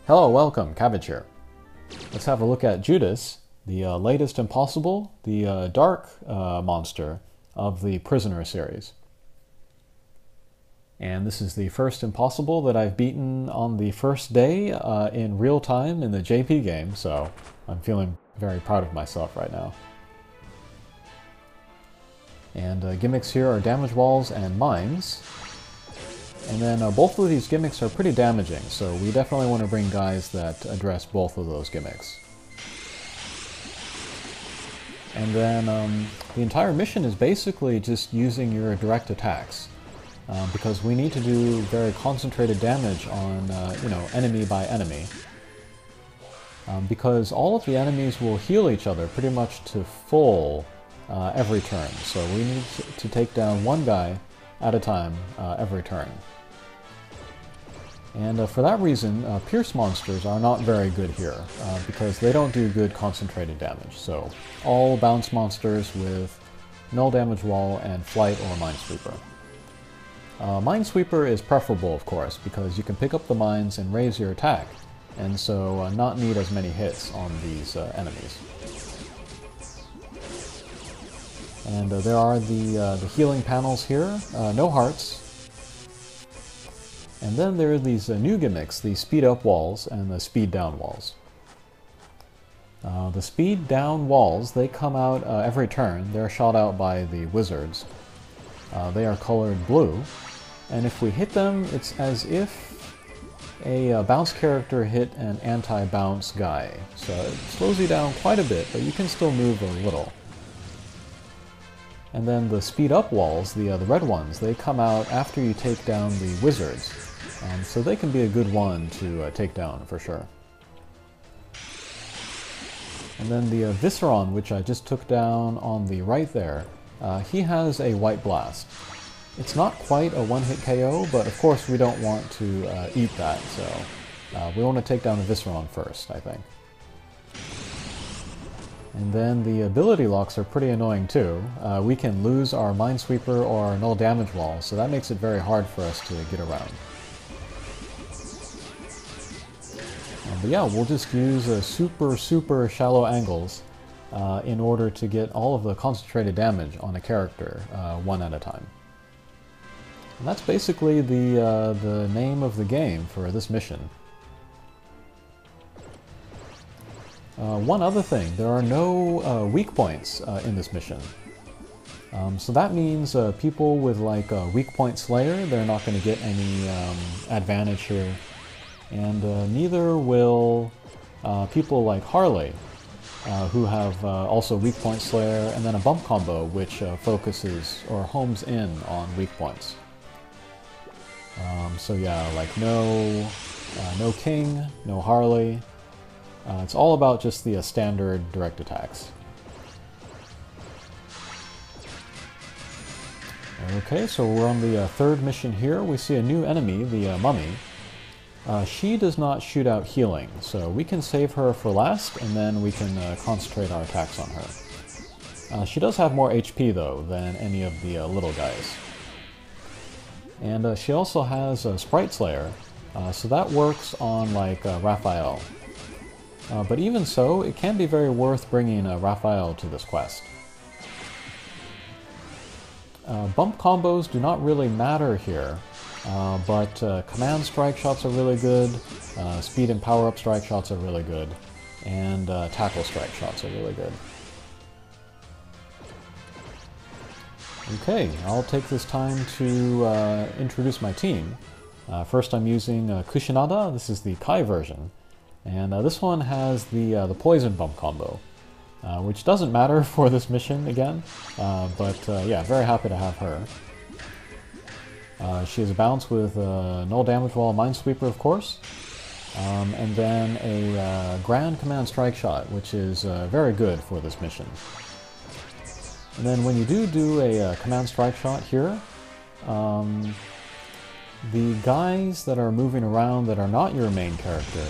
Hello, welcome, Cabbage here. Let's have a look at Judas, the latest Impossible, the dark monster of the Prisoner series. And this is the first Impossible that I've beaten on the first day in real time in the JP game, so I'm feeling very proud of myself right now. And gimmicks here are damage walls and mines. And then both of these gimmicks are pretty damaging, so we definitely want to bring guys that address both of those gimmicks. And then the entire mission is basically just using your direct attacks, because we need to do very concentrated damage on, enemy by enemy. Because all of the enemies will heal each other pretty much to full every turn, so we need to take down one guy at a time every turn. And for that reason, Pierce monsters are not very good here, because they don't do good concentrated damage. So all bounce monsters with null damage wall and flight or minesweeper. Minesweeper is preferable, of course, because you can pick up the mines and raise your attack, and so not need as many hits on these enemies. And there are the healing panels here, no hearts. And then there are these new gimmicks, the speed up walls and the speed down walls. The speed down walls, they come out every turn. They're shot out by the wizards. They are colored blue. And if we hit them, it's as if a bounce character hit an anti-bounce guy. So it slows you down quite a bit, but you can still move a little. And then the speed up walls, the red ones, they come out after you take down the wizards. So they can be a good one to take down for sure. And then the Visceron, which I just took down on the right there, he has a white blast. It's not quite a one-hit KO, but of course we don't want to eat that, so we want to take down the Visceron first, I think. And then the ability locks are pretty annoying too. We can lose our Minesweeper or our null damage wall, so that makes it very hard for us to get around. But yeah, we'll just use super shallow angles in order to get all of the concentrated damage on a character one at a time. And that's basically the name of the game for this mission. One other thing, there are no weak points in this mission. So that means people with like a weak point Slayer, they're not going to get any advantage here. And neither will people like Harley, who have also weak point Slayer, and then a bump combo which focuses or homes in on weak points. So yeah, like no King, no Harley. It's all about just the standard direct attacks. Okay, so we're on the third mission here. We see a new enemy, the Mummy. She does not shoot out healing, so we can save her for last, and then we can concentrate our attacks on her. She does have more HP, though, than any of the little guys. And she also has a Sprite Slayer, so that works on, like, Raphael. But even so, it can be very worth bringing Raphael to this quest. Bump combos do not really matter here, but command strike shots are really good, speed and power-up strike shots are really good, and tackle strike shots are really good. Okay, I'll take this time to introduce my team. First I'm using Kushinada, this is the Kai version, and this one has the poison bump combo, which doesn't matter for this mission again, but yeah, very happy to have her. She has a bounce with null damage wall, minesweeper of course, and then a grand command strike shot, which is very good for this mission. And then when you do a command strike shot here, the guys that are moving around that are not your main character,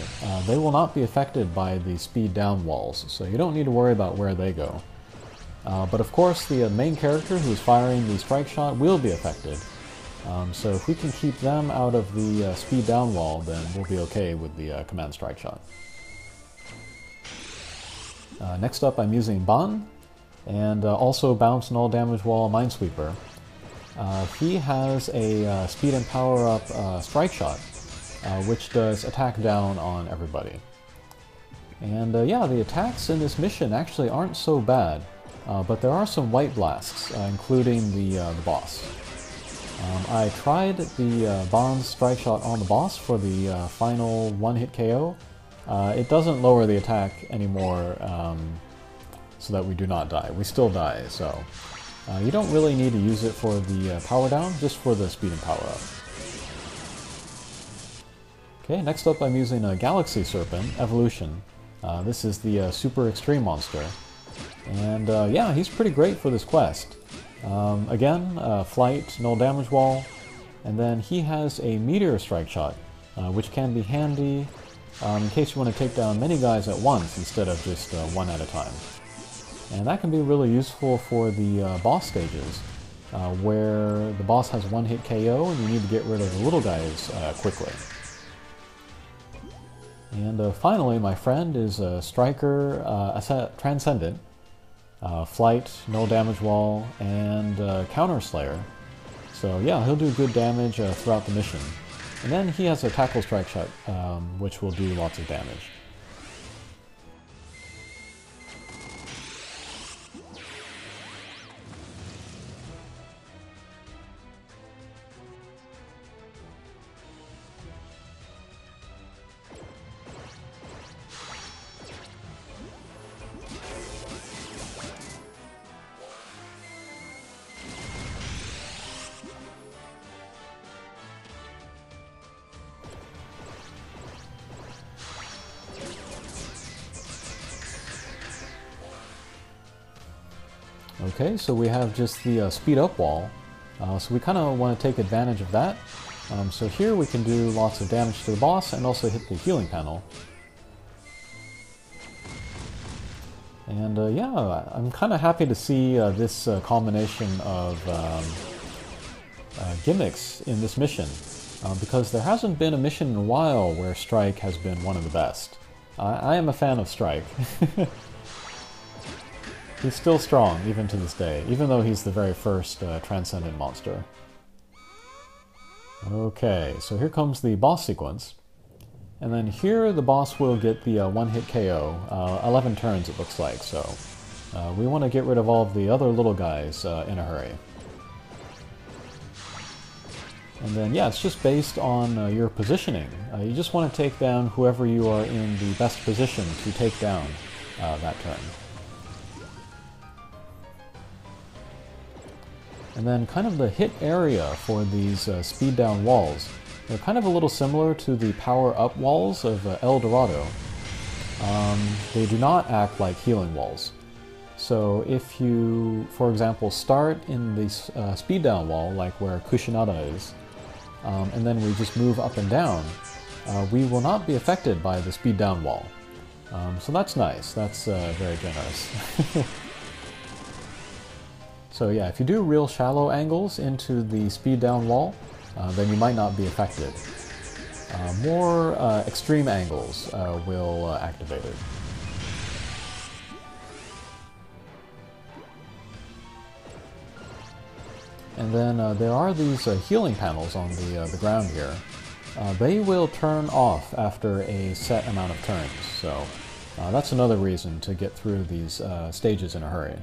they will not be affected by the speed down walls, so you don't need to worry about where they go. But of course the main character who is firing the strike shot will be affected, So if we can keep them out of the speed down wall, then we'll be okay with the command strike shot. Next up I'm using Ban, and also bounce null damage wall Minesweeper. He has a speed and power up strike shot, which does attack down on everybody. And yeah, the attacks in this mission actually aren't so bad, but there are some white blasts, including the boss. I tried the Bond's strike shot on the boss for the final one-hit KO. It doesn't lower the attack anymore so that we do not die. We still die, so you don't really need to use it for the power down, just for the speed and power up. Okay, next up I'm using a Galaxy Serpent, Evolution. This is the super extreme monster. And yeah, he's pretty great for this quest. Again, flight, null damage wall, and then he has a meteor strike shot, which can be handy in case you want to take down many guys at once instead of just one at a time. And that can be really useful for the boss stages, where the boss has one-hit KO and you need to get rid of the little guys quickly. And finally, my friend is a Striker Transcendent. Flight, null damage wall, and Counter Slayer. So yeah, he'll do good damage throughout the mission. And then he has a Tackle Strike Shot, which will do lots of damage. Okay, so we have just the speed up wall, so we kind of want to take advantage of that. So here we can do lots of damage to the boss and also hit the healing panel. And yeah, I'm kind of happy to see this combination of gimmicks in this mission, because there hasn't been a mission in a while where Strike has been one of the best. I am a fan of Strike. He's still strong, even to this day, even though he's the very first Transcendent monster. Okay, so here comes the boss sequence. And then here the boss will get the one-hit KO, 11 turns it looks like, so we want to get rid of all of the other little guys in a hurry. And then yeah, it's just based on your positioning. You just want to take down whoever you are in the best position to take down that turn. And then kind of the hit area for these speed down walls, they're kind of a little similar to the power up walls of El Dorado. They do not act like healing walls. So if you, for example, start in the speed down wall, like where Kushinada is, and then we just move up and down, we will not be affected by the speed down wall. So that's nice, that's very generous. So yeah, if you do real shallow angles into the speed down wall, then you might not be affected. More extreme angles will activate it. And then there are these healing panels on the ground here. They will turn off after a set amount of turns, so that's another reason to get through these stages in a hurry.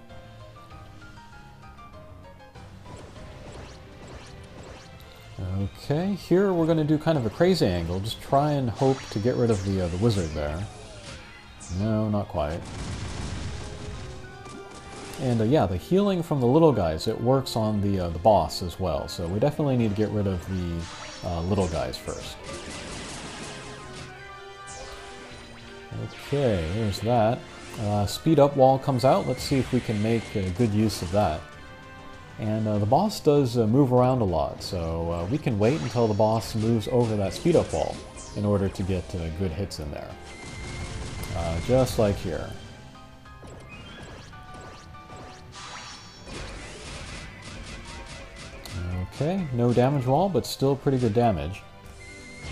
Okay, here we're going to do kind of a crazy angle, just try and hope to get rid of the wizard there. No, not quite. And yeah, the healing from the little guys, it works on the boss as well, so we definitely need to get rid of the little guys first. Okay, there's that. Speed up wall comes out, let's see if we can make good use of that. And the boss does move around a lot, so we can wait until the boss moves over that speed up wall in order to get good hits in there. Just like here. Okay, no damage wall, but still pretty good damage.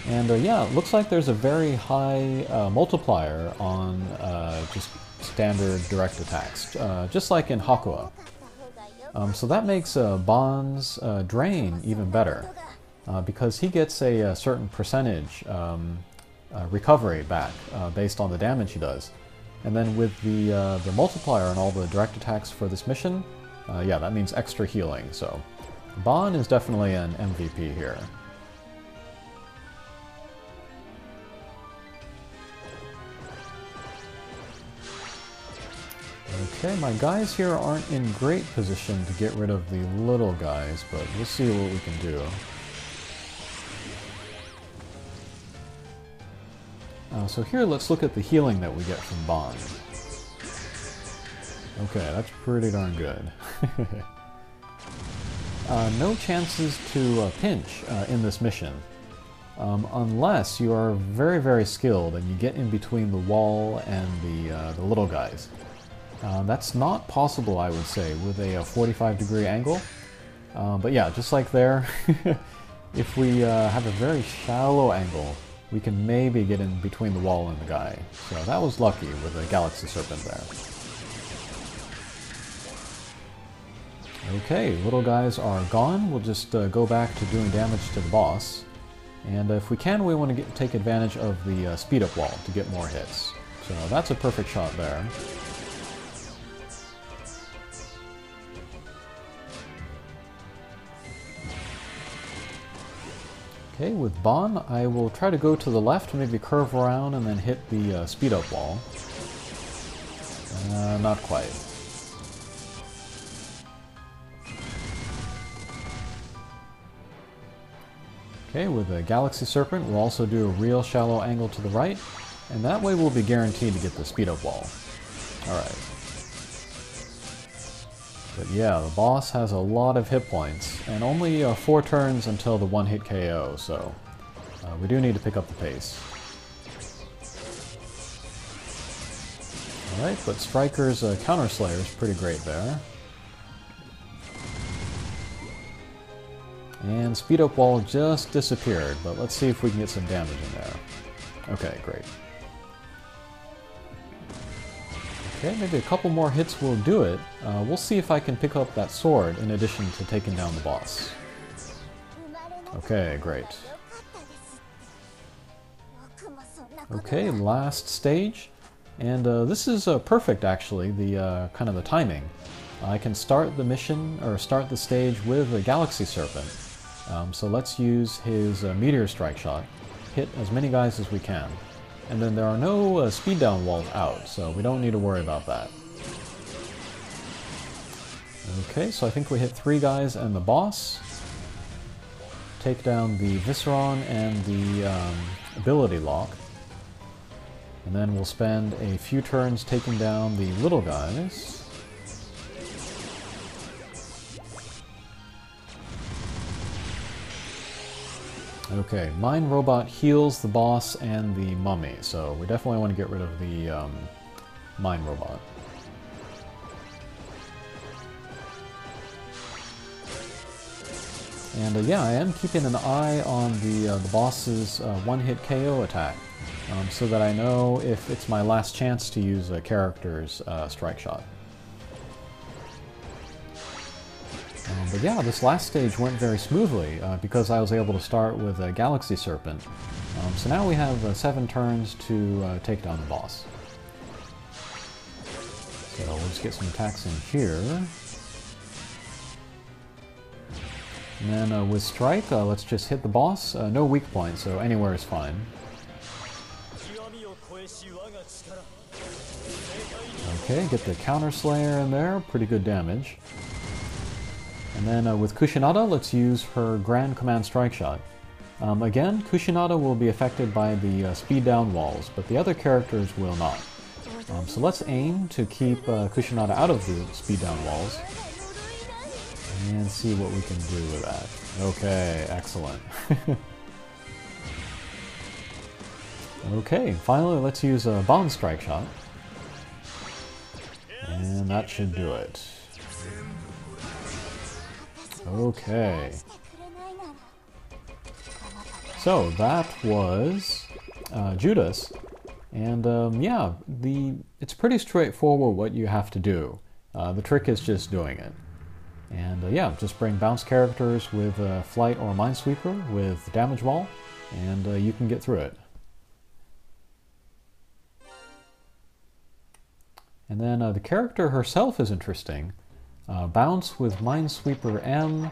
And yeah, it looks like there's a very high multiplier on just standard direct attacks, just like in Hakua. So that makes Bon's Drain even better, because he gets a certain percentage recovery back based on the damage he does. And then with the multiplier on all the direct attacks for this mission, yeah, that means extra healing, so Bon is definitely an MVP here. Okay, my guys here aren't in great position to get rid of the little guys, but we'll see what we can do. So here, let's look at the healing that we get from Bon. Okay, that's pretty darn good. No chances to pinch in this mission, unless you are very, very skilled and you get in between the wall and the little guys. That's not possible, I would say, with a 45-degree angle. But yeah, just like there, if we have a very shallow angle, we can maybe get in between the wall and the guy. So that was lucky with the Galaxy Serpent there. Okay, little guys are gone. We'll just go back to doing damage to the boss. And if we can, we want to take advantage of the speed-up wall to get more hits. So that's a perfect shot there. Okay, with Bon, I will try to go to the left, maybe curve around, and then hit the speed-up wall. Not quite. Okay, with the Galaxy Serpent, we'll also do a real shallow angle to the right, and that way we'll be guaranteed to get the speed-up wall. Alright. But yeah, the boss has a lot of hit points, and only 4 turns until the one-hit KO, so we do need to pick up the pace. Alright, but Striker's Counter Slayer is pretty great there. And Speed Up Wall just disappeared, but let's see if we can get some damage in there. Okay, great. Okay, maybe a couple more hits will do it. We'll see if I can pick up that sword in addition to taking down the boss. Okay, great. Okay, last stage. And this is perfect, actually, the kind of the timing. I can start the mission, or start the stage with a Galaxy Serpent. So let's use his Meteor Strike Shot, hit as many guys as we can. And then there are no speed down walls out, so we don't need to worry about that. Okay, so I think we hit 3 guys and the boss. Take down the Visceron and the ability lock. And then we'll spend a few turns taking down the little guys. Okay, Mine Robot heals the boss and the mummy, so we definitely want to get rid of the Mine Robot. And yeah, I am keeping an eye on the boss's one-hit KO attack, so that I know if it's my last chance to use a character's strike shot. But yeah, this last stage went very smoothly because I was able to start with a Galaxy Serpent. So now we have 7 turns to take down the boss. So we'll just get some attacks in here. And then with Strike, let's just hit the boss. No weak point, so anywhere is fine. Okay, get the Counter Slayer in there, pretty good damage. And then with Kushinada, let's use her Grand Command Strike Shot. Again, Kushinada will be affected by the speed down walls, but the other characters will not. So let's aim to keep Kushinada out of the speed down walls. And see what we can do with that. Okay, excellent. Okay, finally let's use a Bomb Strike Shot. And that should do it. Okay. So that was Judas, and yeah, it's pretty straightforward what you have to do. The trick is just doing it. And yeah, just bring bounce characters with Flight or Minesweeper with Damage Wall, and you can get through it. And then the character herself is interesting. Bounce with Minesweeper M,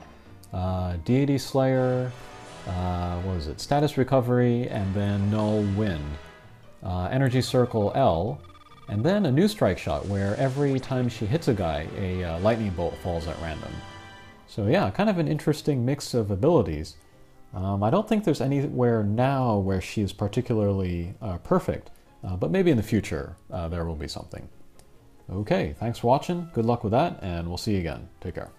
Deity Slayer, what was it? Status Recovery, and then Null Wind. Energy Circle L, and then a new strike shot where every time she hits a guy, a lightning bolt falls at random. So yeah, kind of an interesting mix of abilities. I don't think there's anywhere now where she is particularly perfect, but maybe in the future there will be something. Okay, thanks for watching, good luck with that, and we'll see you again. Take care.